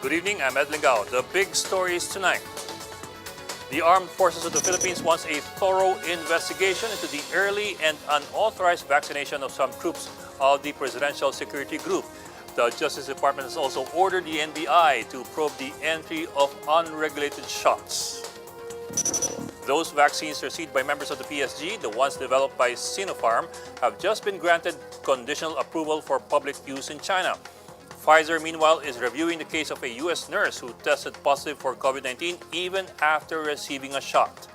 Good evening, I'm Ed Lingao. The big stories tonight. The Armed Forces of the Philippines wants a thorough investigation into the early and unauthorized vaccination of some troops of the Presidential Security Group. The Justice Department has also ordered the NBI to probe the entry of unregulated shots. Those vaccines received by members of the PSG, the ones developed by Sinopharm, have just been granted conditional approval for public use in China. Pfizer, meanwhile, is reviewing the case of a U.S. nurse who tested positive for COVID-19 even after receiving a shot.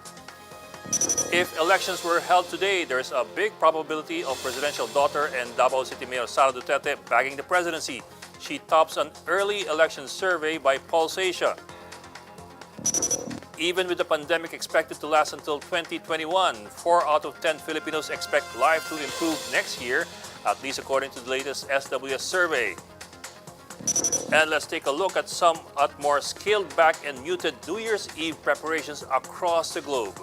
If elections were held today, there's a big probability of presidential daughter and Davao City Mayor Sara Duterte bagging the presidency. She tops an early election survey by Pulse Asia. Even with the pandemic expected to last until 2021, 4 out of 10 Filipinos expect life to improve next year, at least according to the latest SWS survey. And let's take a look at some more scaled back and muted New Year's Eve preparations across the globe.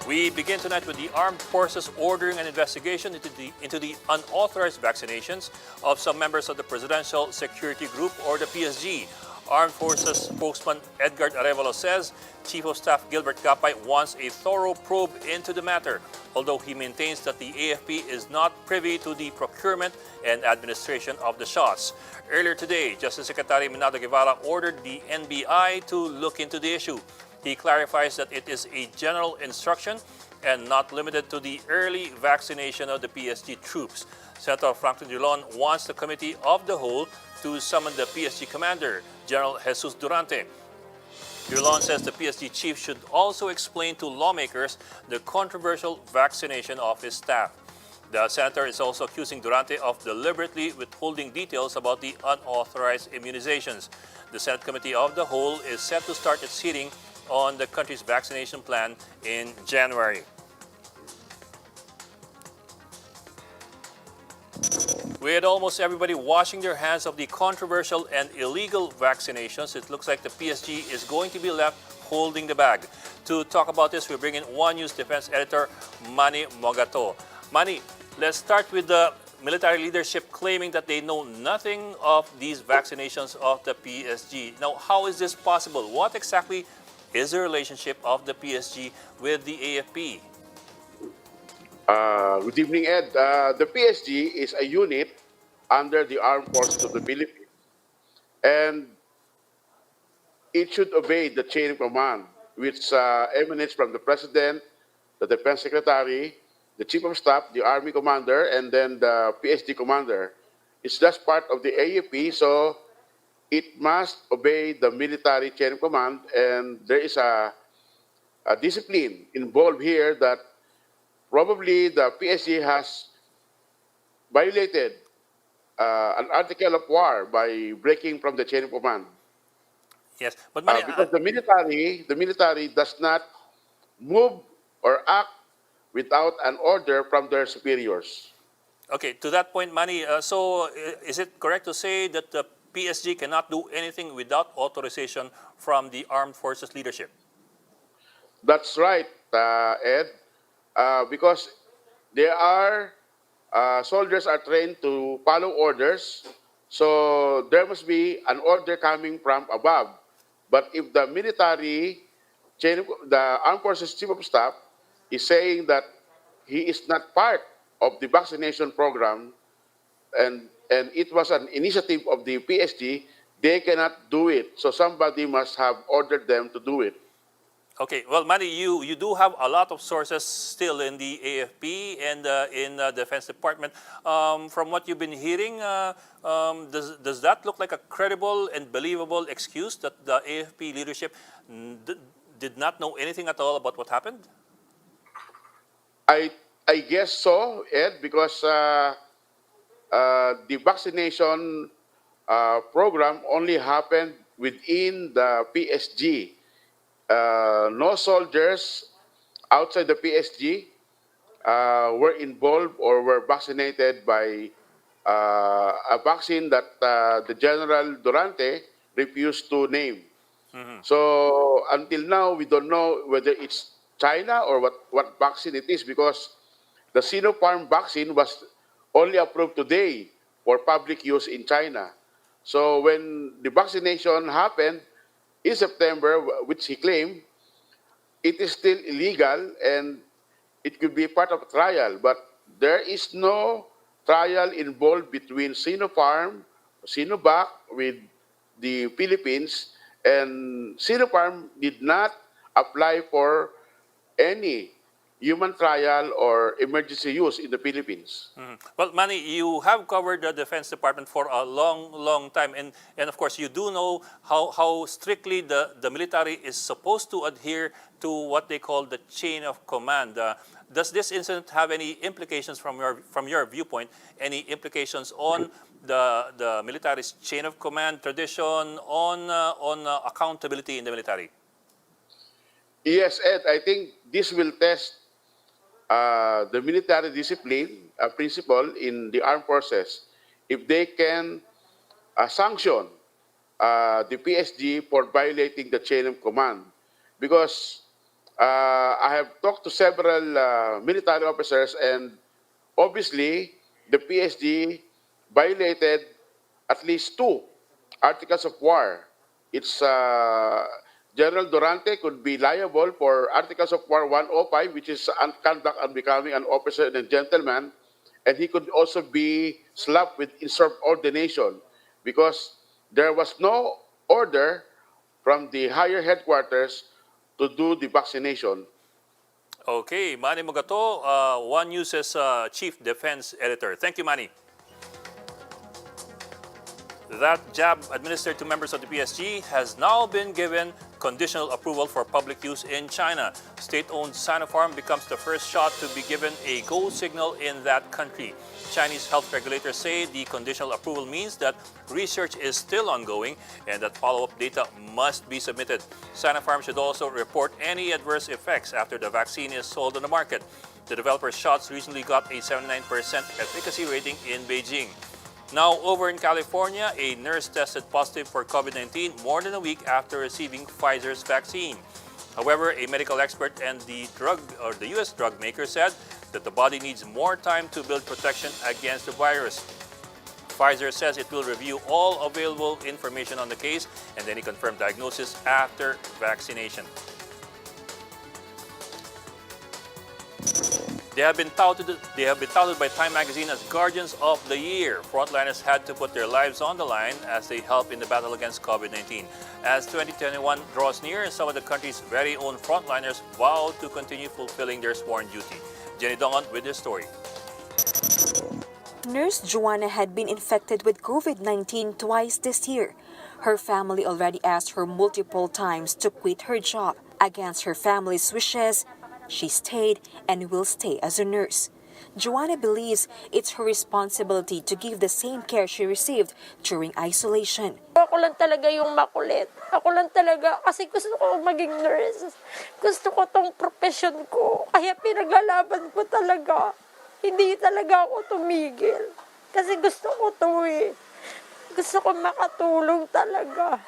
We begin tonight with the Armed Forces ordering an investigation into the unauthorized vaccinations of some members of the Presidential Security Group, or the PSG. Armed Forces spokesman Edgar Arevalo says Chief of Staff Gilbert Gapay wants a thorough probe into the matter, although he maintains that the AFP is not privy to the procurement and administration of the shots. Earlier today, Justice Secretary Minado Guevara ordered the NBI to look into the issue. He clarifies that it is a general instruction and not limited to the early vaccination of the PSG troops. Senator Franklin Drilon wants the Committee of the Whole to summon the PSG commander, General Jesus Durante. Drilon says the PSG chief should also explain to lawmakers the controversial vaccination of his staff. The senator is also accusing Durante of deliberately withholding details about the unauthorized immunizations. The Senate Committee of the Whole is set to start its hearing on the country's vaccination plan in January. With almost everybody washing their hands of the controversial and illegal vaccinations, it looks like the PSG is going to be left holding the bag. To talk about this, we bring in One News Defense Editor Manny Mogato. Manny, let's start with the military leadership claiming that they know nothing of these vaccinations of the PSG. Now, how is this possible? What exactly is the relationship of the PSG with the AFP? Good evening, Ed. The PSG is a unit under the Armed Forces of the Philippines, and it should obey the chain of command, which emanates from the President, the Defense Secretary, the Chief of Staff, the Army Commander, and then the PSG Commander. It's just part of the AFP, so it must obey the military chain of command, and there is a discipline involved here that probably the PSG has violated an article of war by breaking from the chain of command. Yes, but Manny, Because the military does not move or act without an order from their superiors. okay, to that point, Manny, is it correct to say that the PSG cannot do anything without authorization from the armed forces leadership? That's right, Ed. Because they are soldiers are trained to follow orders, so there must be an order coming from above. But if the the armed forces chief of staff is saying that he is not part of the vaccination program, and it was an initiative of the PSG, they cannot do it. So somebody must have ordered them to do it. Okay, well, Manny, you do have a lot of sources still in the AFP and in the Defense Department. From what you've been hearing, does that look like a credible and believable excuse that the AFP leadership did not know anything at all about what happened? I I guess so, Ed, because the vaccination program only happened within the PSG. No soldiers outside the PSG were involved or were vaccinated by a vaccine that the General Durante refused to name. Mhm. So until now, we don't know whether it's China or what vaccine it is, because the Sinopharm vaccine was only approved today for public use in China. So when the vaccination happened in September, which he claimed, it is still illegal and it could be part of a trial, but there is no trial involved between Sinopharm, Sinovac with the Philippines, and Sinopharm did not apply for any human trial or emergency use in the Philippines. Well, Manny, you have covered the Defense Department for a long, long time. And of course, you do know how strictly the military is supposed to adhere to what they call the chain of command. Does this incident have any implications from your viewpoint? Any implications on the military's chain of command tradition, on accountability in the military? Yes, Ed, I think this will test the military discipline principle in the armed forces if they can sanction the PSG for violating the chain of command. Because I have talked to several military officers, and obviously the PSG violated at least two articles of war. It's General Durante could be liable for Articles of War 105, which is conduct and becoming an officer and a gentleman, and he could also be slapped with insubordination because there was no order from the higher headquarters to do the vaccination. Okay, Manny Mogato, One News's Chief Defense Editor. Thank you, Manny. That jab administered to members of the PSG has now been given conditional approval for public use in China. State-owned Sinopharm becomes the first shot to be given a go signal in that country. Chinese health regulators say the conditional approval means that research is still ongoing and that follow-up data must be submitted. Sinopharm should also report any adverse effects after the vaccine is sold on the market. The developer's shots recently got a 79% efficacy rating in Beijing. Now, over in California, a nurse tested positive for COVID-19 more than a week after receiving Pfizer's vaccine. However, a medical expert and the U.S. drug maker said that the body needs more time to build protection against the virus. Pfizer says it will review all available information on the case and any confirmed diagnosis after vaccination. They have been touted by Time Magazine as Guardians of the Year. Frontliners had to put their lives on the line as they help in the battle against COVID-19. As 2021 draws near, some of the country's very own frontliners vow to continue fulfilling their sworn duty. Jenny Dongon with this story. Nurse Joanna had been infected with COVID-19 twice this year. Her family already asked her multiple times to quit her job. Against her family's wishes, she stayed and will stay as a nurse. Joanna believes it's her responsibility to give the same care she received during isolation. Ako lang talaga yung makulit. Ako lang talaga kasi gusto ko maging nurse. Gusto ko tong profession ko. Kaya pinaglalaban ko talaga. Hindi talaga ako tumigil. Kasi gusto ko to eh. Gusto ko makatulong talaga.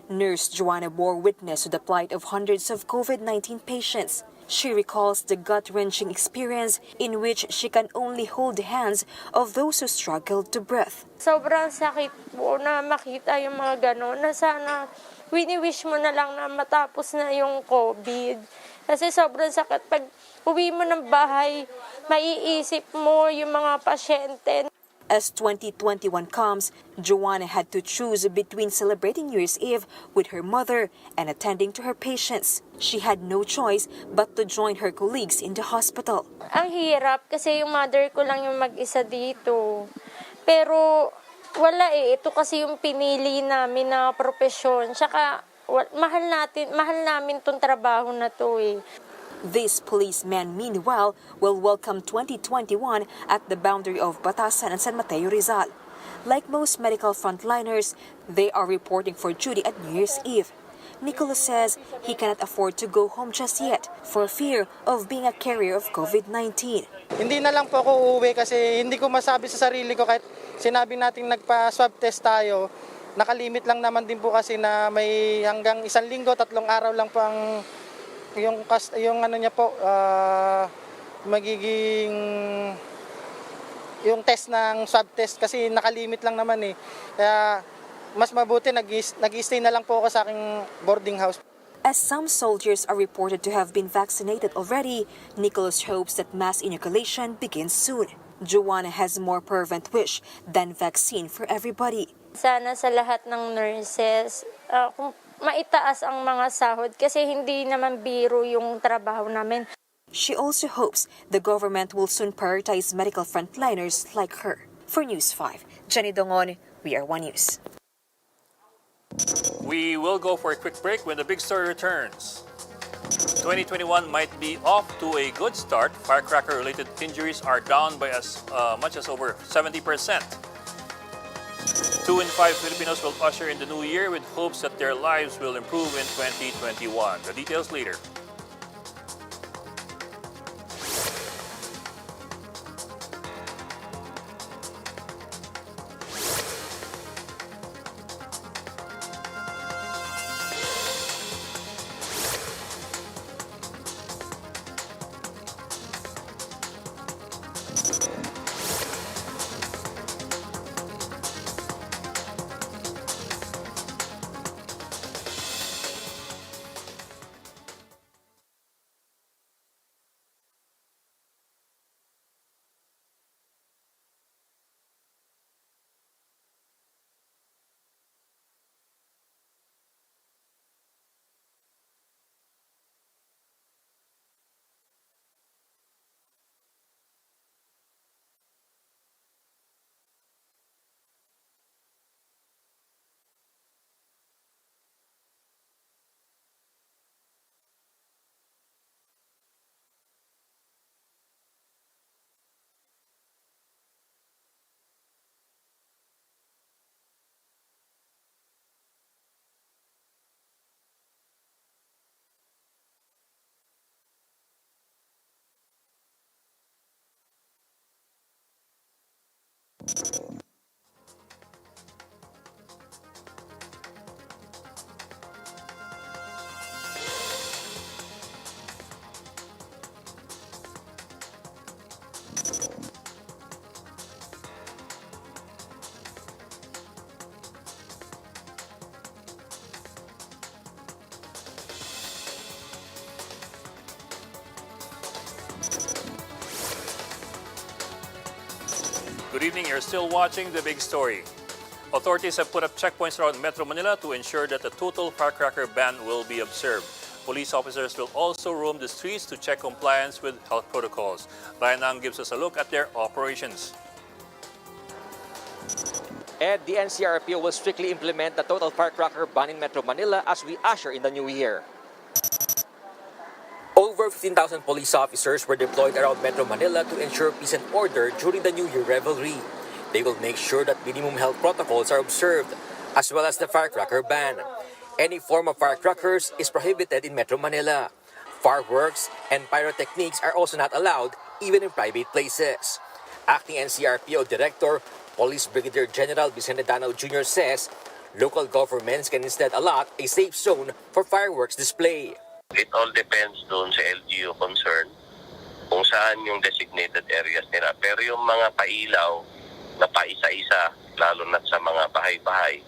Nurse Joanna bore witness to the plight of hundreds of COVID-19 patients. She recalls the gut-wrenching experience in which she can only hold the hands of those who struggled to breathe. Sobrang sakit po na makita yung mga gano'n na sana wini-wish mo na lang na matapos na yung COVID. Kasi sobrang sakit. Pag uwi mo ng bahay, maiisip mo yung mga pasyente. As 2021 comes, Joanna had to choose between celebrating New Year's Eve with her mother and attending to her patients. She had no choice but to join her colleagues in the hospital. Ang hirap kasi yung mother ko lang yung mag-isa dito. Pero wala eh, ito kasi yung pinili namin na propesyon. Tsaka mahal namin tong trabaho na to eh. This policeman, meanwhile, will welcome 2021 at the boundary of Batasan and San Mateo, Rizal. Like most medical frontliners, they are reporting for duty at New Year's Eve. Nicholas says he cannot afford to go home just yet for fear of being a carrier of COVID-19. Hindi na lang po ako uuwi kasi hindi ko masabi sa sarili ko kahit sinabi natin nagpa-swab test tayo, nakalimit lang naman din po kasi na may hanggang 1 linggo, 3 araw lang po ang yung ano niya po, magiging yung test ng swab test kasi nakalimit lang naman eh. Kaya mas mabuti nag-stay na lang po ako sa aking boarding house. As some soldiers are reported to have been vaccinated already, Nicholas hopes that mass inoculation begins soon. Joanna has more fervent wish than vaccine for everybody. Sana sa lahat ng nurses, kung maitaas ang mga sahod kasi hindi naman biro yung trabaho namin. She also hopes the government will soon prioritize medical frontliners like her. For News 5, Jenny Dongon, We Are One News. We will go for a quick break when the big story returns. 2021 might be off to a good start. Firecracker-related injuries are down by as much as over 70%. 2 in 5 Filipinos will usher in the new year with hopes that their lives will improve in 2021. The details later. Good evening. You're still watching The Big Story. Authorities have put up checkpoints around Metro Manila to ensure that the total firecracker ban will be observed. Police officers will also roam the streets to check compliance with health protocols. Ryan Ang gives us a look at their operations. And the NCRPO will strictly implement the total firecracker ban in Metro Manila as we usher in the new year. Over 15,000 police officers were deployed around Metro Manila to ensure peace and order during the New Year revelry. They will make sure that minimum health protocols are observed, as well as the firecracker ban. Any form of firecrackers is prohibited in Metro Manila. Fireworks and pyrotechnics are also not allowed, even in private places. Acting NCRPO Director, Police Brigadier General Vicente Danao Jr. says, local governments can instead allot a safe zone for fireworks display. It all depends doon sa LGU concern kung saan yung designated areas nila. Pero yung mga pailaw na paisa-isa, lalo na sa mga bahay-bahay,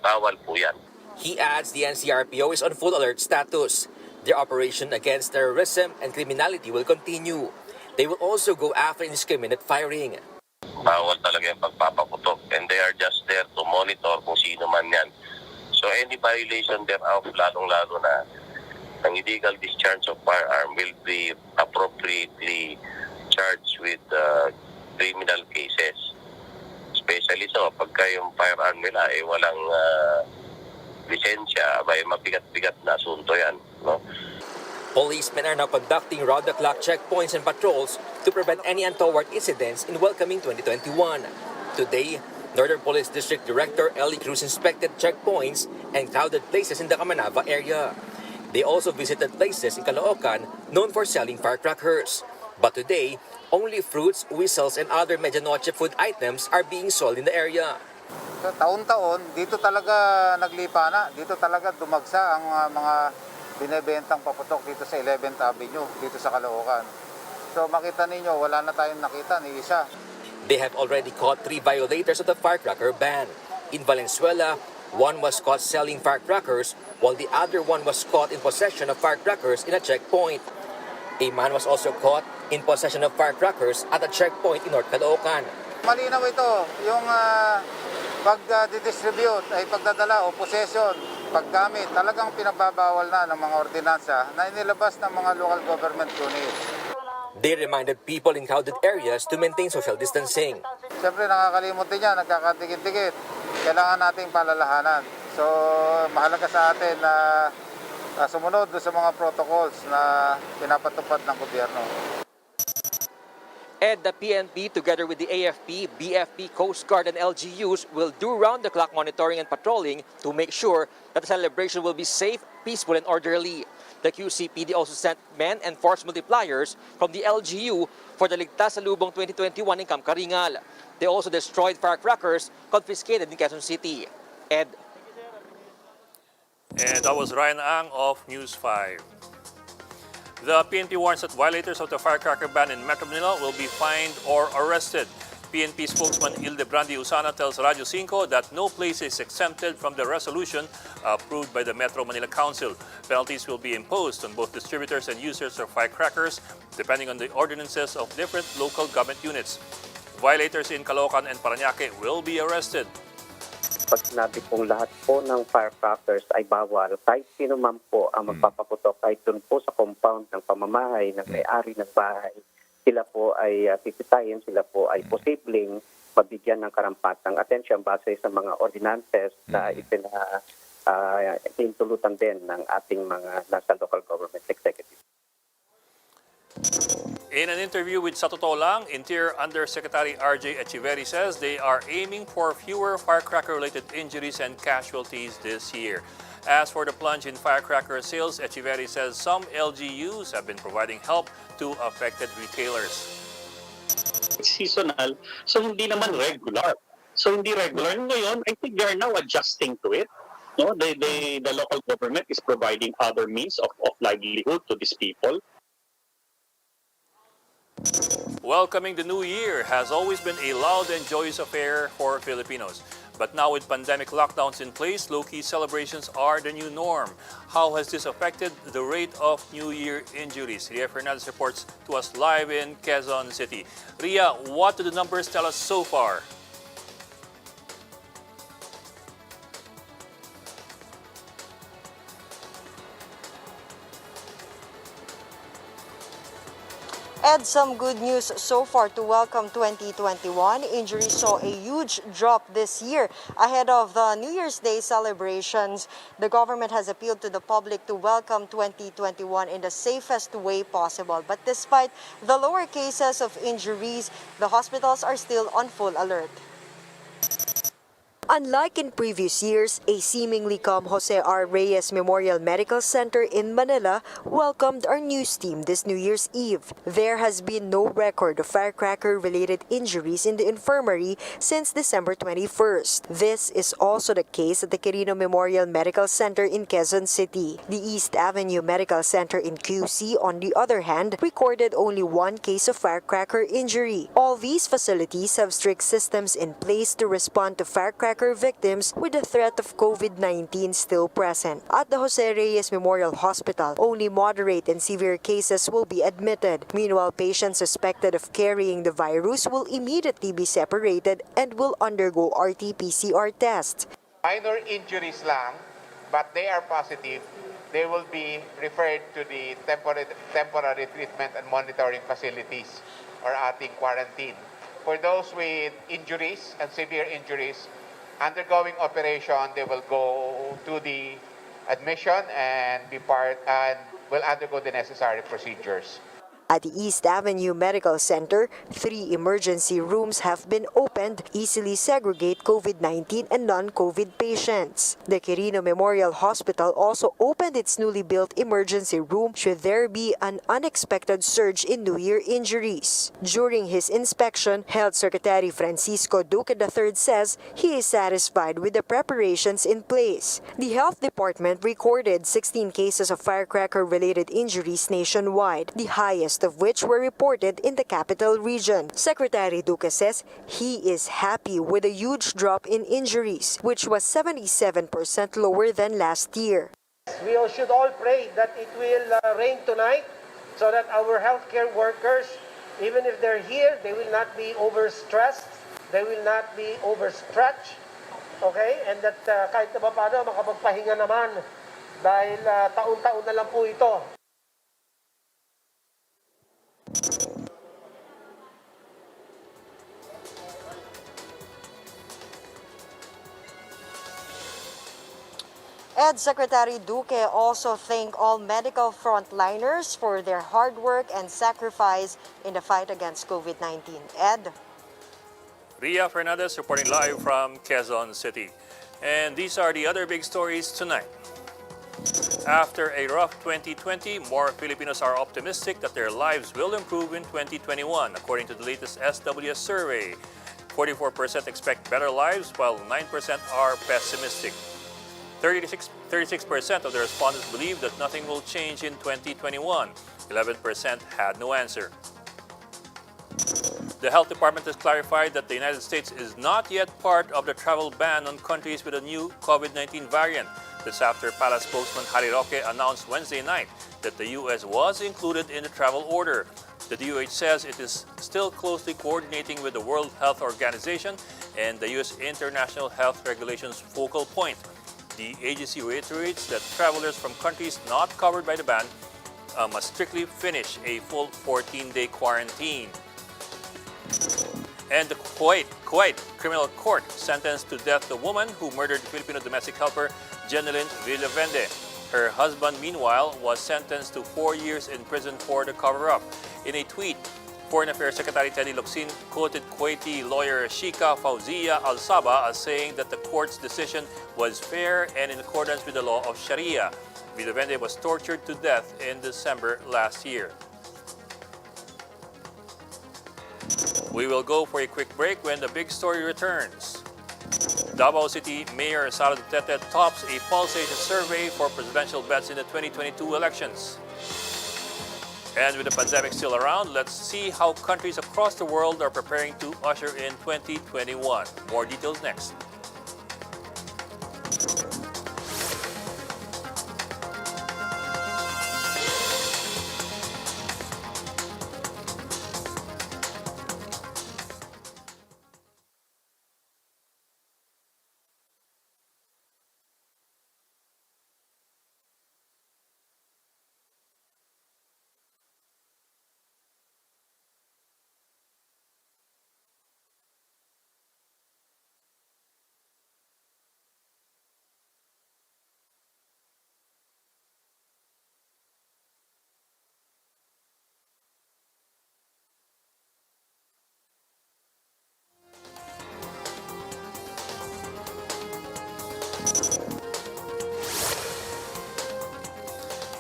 bawal po yan. He adds the NCRPO is on full alert status. Their operation against terrorism and criminality will continue. They will also go after indiscriminate firing. Bawal talaga yung pagpapaputok. And they are just there to monitor kung sino man yan. So any violation thereof, lalong-lalo na ang illegal discharge of firearm will be appropriately charged with criminal cases. Especially so, pagka yung firearm nila ay walang lisensya, may mabigat-bigat na asunto yan. No? Policemen are now conducting round-the-clock checkpoints and patrols to prevent any untoward incidents in welcoming 2021. Today, Northern Police District Director Ellie Cruz inspected checkpoints and crowded places in the Camanava area. They also visited places in Caloocan known for selling firecrackers. But today, only fruits, whistles, and other medianoche food items are being sold in the area. Taon-taon, dito talaga naglipa na. Dito talaga dumagsa ang mga binebentang paputok dito sa 11th Avenue, dito sa Caloocan. So makita ninyo, wala na tayong nakita ni isa. They have already caught 3 violators of the firecracker ban. In Valenzuela, one was caught selling firecrackers, while the other one was caught in possession of firecrackers in a checkpoint. A man was also caught in possession of firecrackers at a checkpoint in North Caloocan. Malinaw ito, yung pag-distribute ay pagdadala o possession, paggamit, talagang pinababawal na ng mga ordinansa na inilabas ng mga local government units. They reminded people in crowded areas to maintain social distancing. Siyempre nakakalimot din yan, nagkakatikit-tikit. Kailangan nating palalahanan. So mahalaga sa atin na sumunod sa mga protocols na pinapatupad ng gobyerno. And the PNP, together with the AFP, BFP, Coast Guard, and LGUs, will do round-the-clock monitoring and patrolling to make sure that the celebration will be safe, peaceful, and orderly. The QCPD also sent men and force multipliers from the LGU for the Ligtas sa Lubong 2021 in Camp Karingal. They also destroyed firecrackers confiscated in Quezon City. Ed. And that was Ryan Ang of News 5. The PNP warns that violators of the firecracker ban in Metro Manila will be fined or arrested. PNP spokesman Ildebrandi Usana tells Radio 5 that no place is exempted from the resolution approved by the Metro Manila Council. Penalties will be imposed on both distributors and users of firecrackers depending on the ordinances of different local government units. Violators in Caloocan and Parañaque will be arrested. Pag sinabi pong lahat po ng firecrackers ay bawal, kahit sino man po ang magpapaputok, kahit doon po sa compound ng pamamahay ng may-ari ng bahay, sila po ay pipitayin, sila po ay posibleng mabigyan ng karampatang atensyon base sa mga ordinances na itinutulutan din ng ating mga nasa local government executive. In an interview with Sa Totoo Lang, Interior Undersecretary R.J. Echeverri says they are aiming for fewer firecracker-related injuries and casualties this year. As for the plunge in firecracker sales, Echeverri says some LGUs have been providing help to affected retailers. It's seasonal, so hindi naman regular. So hindi regular. Ngayon, I think they are now adjusting to it. No, the local government is providing other means of livelihood to these people. Welcoming the new year has always been a loud and joyous affair for Filipinos. But now with pandemic lockdowns in place, low-key celebrations are the new norm. How has this affected the rate of New Year injuries? Ria Fernandez reports to us live in Quezon City. Ria, what do the numbers tell us so far? Ed, some good news so far to welcome 2021. Injuries saw a huge drop this year. Ahead of the New Year's Day celebrations, the government has appealed to the public to welcome 2021 in the safest way possible. But despite the lower cases of injuries, the hospitals are still on full alert. Unlike in previous years, a seemingly calm Jose R. Reyes Memorial Medical Center in Manila welcomed our news team this New Year's Eve. There has been no record of firecracker-related injuries in the infirmary since December 21st. This is also the case at the Quirino Memorial Medical Center in Quezon City. The East Avenue Medical Center in QC, on the other hand, recorded only one case of firecracker injury. All these facilities have strict systems in place to respond to firecracker victims with the threat of COVID-19 still present. At the Jose Reyes Memorial Hospital, only moderate and severe cases will be admitted. Meanwhile, patients suspected of carrying the virus will immediately be separated and will undergo RT-PCR tests. Minor injuries lang, but they are positive. They will be referred to the temporary treatment and monitoring facilities or ating quarantine. For those with injuries and severe injuries, undergoing operation, they will go to the admission and be part and will undergo the necessary procedures. At the East Avenue Medical Center, 3 emergency rooms have been opened, easily segregate COVID-19 and non-COVID patients. The Quirino Memorial Hospital also opened its newly built emergency room should there be an unexpected surge in New Year injuries. During his inspection, Health Secretary Francisco Duque III says he is satisfied with the preparations in place. The Health Department recorded 16 cases of firecracker-related injuries nationwide, the highest of which were reported in the capital region. Secretary Duque says he is happy with a huge drop in injuries, which was 77% lower than last year. We all should all pray that it will rain tonight so that our healthcare workers, even if they're here, they will not be overstressed, they will not be overstretched, okay? And that kahit na ba paano, makapagpahinga naman dahil taon-taon na lang po ito. Ed Secretary Duque also thanked all medical frontliners for their hard work and sacrifice in the fight against COVID-19. Ed? Ria Fernandez reporting live from Quezon City. And these are the other big stories tonight. After a rough 2020, more Filipinos are optimistic that their lives will improve in 2021, according to the latest SWS survey. 44% expect better lives, while 9% are pessimistic. 36% of the respondents believe that nothing will change in 2021. 11% had no answer. The Health Department has clarified that the United States is not yet part of the travel ban on countries with a new COVID-19 variant. This after Palace spokesman Harry Roque announced Wednesday night that the U.S. was included in the travel order. The DOH says it is still closely coordinating with the World Health Organization and the U.S. International Health Regulations focal point. The agency reiterates that travelers from countries not covered by the ban must strictly finish a full 14-day quarantine. And the Kuwait criminal court sentenced to death the woman who murdered Filipino domestic helper Jeneline Villavende. Her husband, meanwhile, was sentenced to 4 years in prison for the cover-up. In a tweet, Foreign Affairs Secretary Teddy Locsin quoted Kuwaiti lawyer Shika Fauzia Al-Saba as saying that the court's decision was fair and in accordance with the law of Sharia. Villavende was tortured to death in December last year. We will go for a quick break when the big story returns. Davao City Mayor Sara Duterte tops a pulse-aided survey for presidential bets in the 2022 elections. And with the pandemic still around, let's see how countries across the world are preparing to usher in 2021. More details next.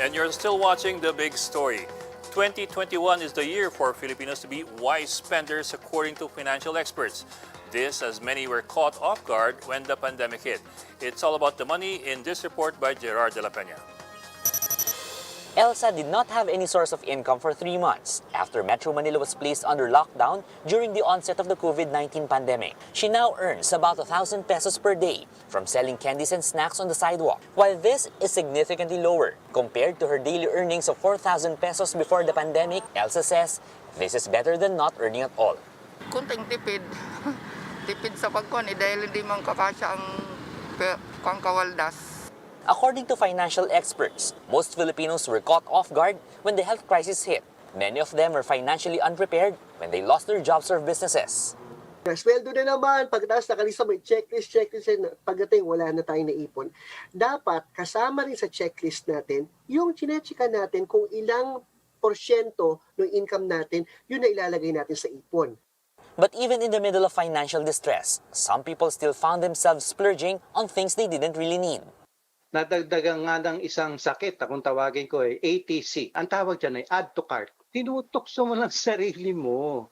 And you're still watching The Big Story. 2021 is the year for Filipinos to be wise spenders according to financial experts. This as many were caught off guard when the pandemic hit. It's all about the money in this report by Gerard de la Peña. Elsa did not have any source of income for 3 months after Metro Manila was placed under lockdown during the onset of the COVID-19 pandemic. She now earns about 1,000 pesos per day from selling candies and snacks on the sidewalk. While this is significantly lower compared to her daily earnings of 4,000 pesos before the pandemic, Elsa says this is better than not earning at all. Kunting tipid. Tipid sa pagkuhan dahil hindi man kakasya ang kawaldas. According to financial experts, most Filipinos were caught off guard when the health crisis hit. Many of them were financially unprepared when they lost their jobs or businesses. Sweldo na naman, pagkatapos nakalista may checklist, pagdating wala na tayong naipon. Dapat kasama rin sa checklist natin yung chinechika natin kung ilang porsyento ng income natin, yun na ilalagay natin sa ipon. But even in the middle of financial distress, some people still found themselves splurging on things they didn't really need. Nadagdagan nga ng isang sakit, kung tawagin ko ATC. Ang tawag dyan ay add to cart. Tinutokso mo lang sarili mo.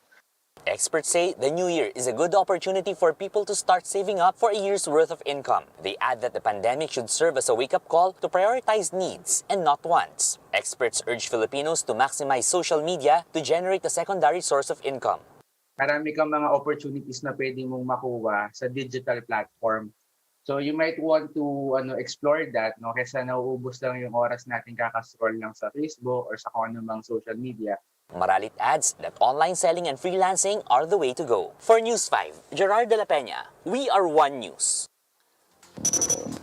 Experts say the new year is a good opportunity for people to start saving up for a year's worth of income. They add that the pandemic should serve as a wake-up call to prioritize needs and not wants. Experts urge Filipinos to maximize social media to generate a secondary source of income. Marami kang mga opportunities na pwede mong makuha sa digital platform. So you might want to explore that, no? Kesa nauubos lang yung oras natin kakascroll lang sa Facebook or sa kung anumang social media. Maralit adds that online selling and freelancing are the way to go. For News 5, Gerard de la Peña, we are One News.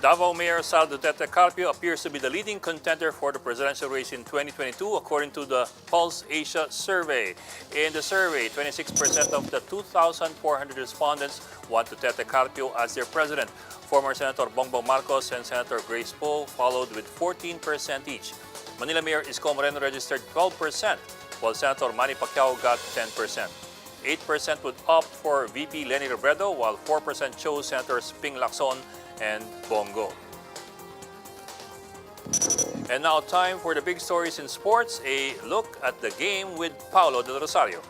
Davao Mayor Sal Duterte Carpio appears to be the leading contender for the presidential race in 2022 according to the Pulse Asia survey. In the survey, 26% of the 2,400 respondents want Duterte Carpio as their president. Former Senator Bongbong Marcos and Senator Grace Poe followed with 14% each. Manila Mayor Isko Moreno registered 12%, while Senator Manny Pacquiao got 10%. 8% would opt for VP Leni Robredo, while 4% chose Senators Ping Lacson and Bongo. And now time for the big stories in sports, a look at the game with Paulo Del Rosario.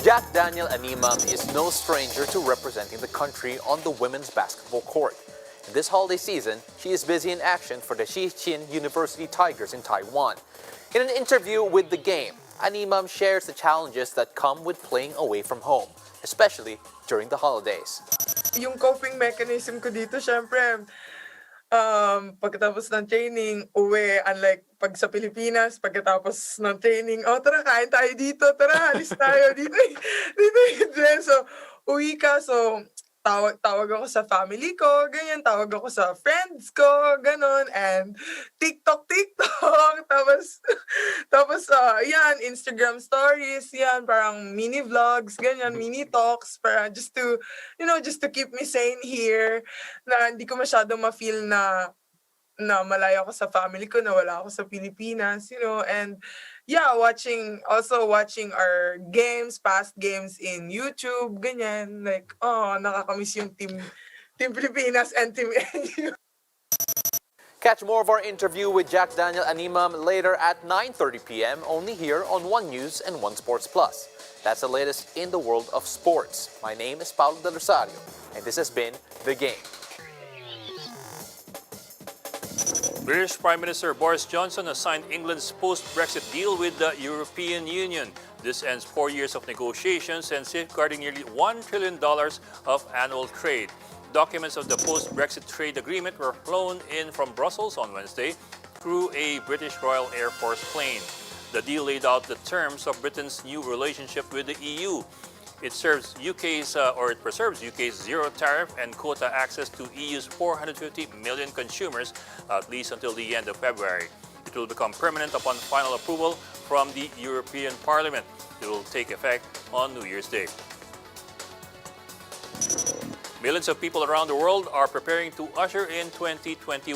Jack Daniel Animam is no stranger to representing the country on the women's basketball court. In this holiday season, she is busy in action for the Xiqin University Tigers in Taiwan. In an interview with The Game, Animam shares the challenges that come with playing away from home, especially during the holidays. Yung coping mechanism ko dito, syempre, pagkatapos ng training, uwi. Unlike pag sa Pilipinas, pagkatapos ng training, tara, kain tayo dito, tara, alis tayo, dito. So, uwi ka, so, tawag ako sa family ko, ganyan, tawag ako sa friends ko, ganon, and TikTok, tapos, yan, Instagram stories, yan, parang mini vlogs, ganyan, mini talks, para just to keep me sane here, na hindi ko masyadong ma-feel na malayo ako sa family ko, na wala ako sa Pilipinas, and yeah, watching our games, past games in YouTube, ganyan, like, nakakamiss yung Team Pilipinas and Team NU. Catch more of our interview with Jack Daniel Animam later at 9:30 p.m. only here on One News and One Sports Plus. That's the latest in the world of sports. My name is Paulo Del Rosario, and this has been The Game. British Prime Minister Boris Johnson has signed England's post-Brexit deal with the European Union. This ends 4 years of negotiations and safeguarding nearly $1 trillion of annual trade. Documents of the post-Brexit trade agreement were flown in from Brussels on Wednesday through a British Royal Air Force plane. The deal laid out the terms of Britain's new relationship with the EU. It preserves UK's zero tariff and quota access to EU's 450 million consumers at least until the end of February. It will become permanent upon final approval from the European Parliament. It will take effect on New Year's Day. Millions of people around the world are preparing to usher in 2021,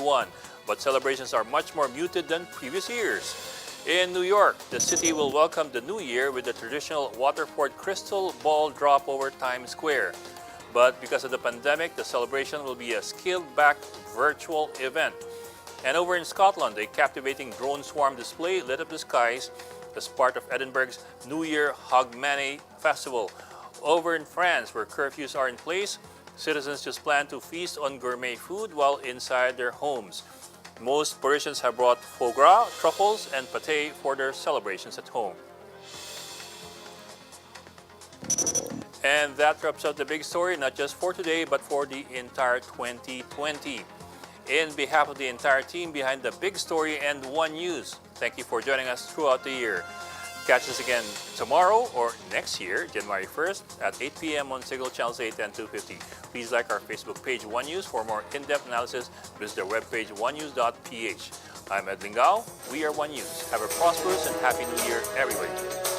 but celebrations are much more muted than previous years. In New York, the city will welcome the new year with the traditional Waterford crystal ball drop over Times Square. But because of the pandemic, the celebration will be a scaled-back virtual event. And over in Scotland, a captivating drone swarm display lit up the skies as part of Edinburgh's New Year Hogmanay Festival. Over in France, where curfews are in place, citizens just plan to feast on gourmet food while inside their homes. Most Parisians have brought foie gras, truffles, and pâté for their celebrations at home. And that wraps up the big story, not just for today, but for the entire 2020. In behalf of the entire team behind the big story and One News, thank you for joining us throughout the year. Catch us again tomorrow or next year, January 1st at 8 p.m. on Signal Channels 8 and 250. Please like our Facebook page, One News. For more in-depth analysis, visit their webpage, onenews.ph. I'm Ed Lingao. We are One News. Have a prosperous and happy New Year, everybody.